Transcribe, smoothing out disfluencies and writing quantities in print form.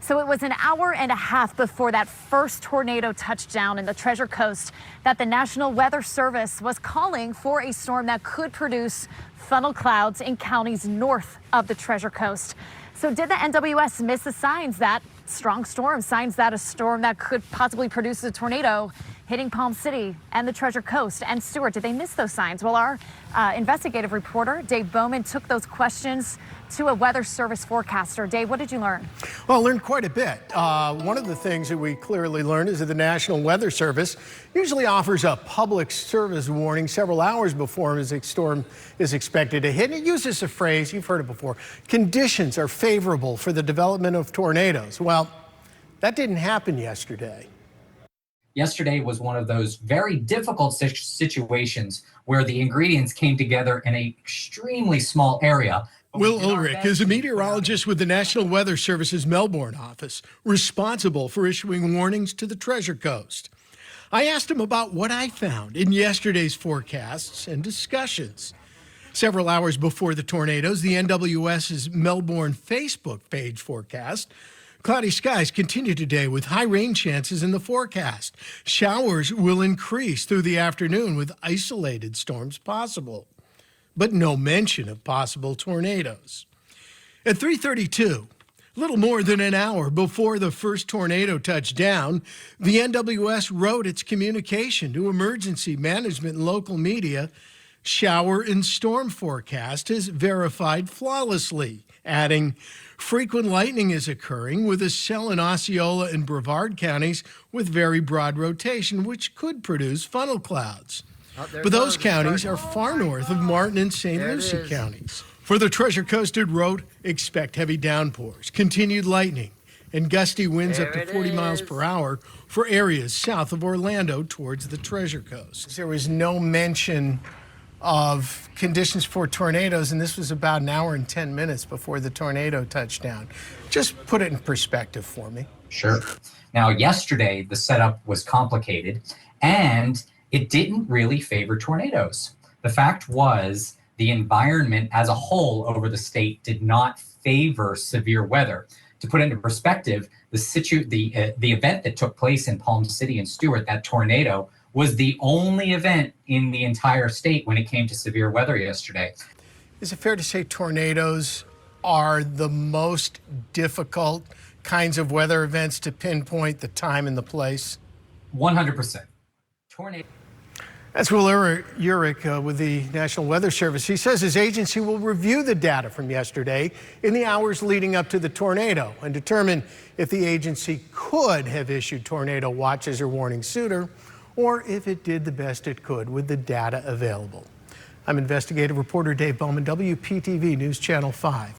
So it was an hour and a half before that first tornado touched down in the Treasure Coast that the National Weather Service was calling for a storm that could produce funnel clouds in counties north of the Treasure Coast. So did the NWS miss the signs that strong storm, signs that a storm that could possibly produce a tornado hitting Palm City and the Treasure Coast? And Stuart, did they miss those signs? Well, our investigative reporter, Dave Bowman, took those questions to a Weather Service forecaster. Dave, what did you learn? Well, I learned quite a bit. One of the things that we clearly learned is that the National Weather Service usually offers a public service warning several hours before a storm is expected to hit. And it uses a phrase, you've heard it before, conditions are favorable for the development of tornadoes. Well, that didn't happen yesterday. Yesterday was one of those very difficult situations where the ingredients came together in an extremely small area. Will Ulrich is a meteorologist with the National Weather Service's Melbourne office, responsible for issuing warnings to the Treasure Coast. I asked him about what I found in yesterday's forecasts and discussions. Several hours before the tornadoes, the NWS's Melbourne Facebook page forecast cloudy skies continue today with high rain chances in the forecast. Showers will increase through the afternoon with isolated storms possible, but no mention of possible tornadoes. At 3:32, a little more than an hour before the first tornado touched down, the NWS wrote its communication to emergency management and local media. Shower and storm forecast is verified flawlessly, adding, frequent lightning is occurring with Estelle and Osceola and Brevard counties with very broad rotation, which could produce funnel clouds. But those counties are far north of Martin and St. Lucie counties. For the Treasure Coast, it wrote, expect heavy downpours, continued lightning, and gusty winds up to 40 miles per hour for areas south of Orlando towards the Treasure Coast. There was no mention of conditions for tornadoes, and this was about an hour and 10 minutes before the tornado touched down. Just put it in perspective for me. Sure. Now, yesterday, the setup was complicated, and it didn't really favor tornadoes. The fact was the environment as a whole over the state did not favor severe weather. To put it into perspective, the event that took place in Palm City and Stuart, that tornado, was the only event in the entire state when it came to severe weather yesterday. Is it fair to say tornadoes are the most difficult kinds of weather events to pinpoint the time and the place? 100%. Tornado. That's Will Ulrich with the National Weather Service. He says his agency will review the data from yesterday in the hours leading up to the tornado and determine if the agency could have issued tornado watches or warnings sooner, or if it did the best it could with the data available. I'm investigative reporter Dave Bowman, WPTV News Channel 5.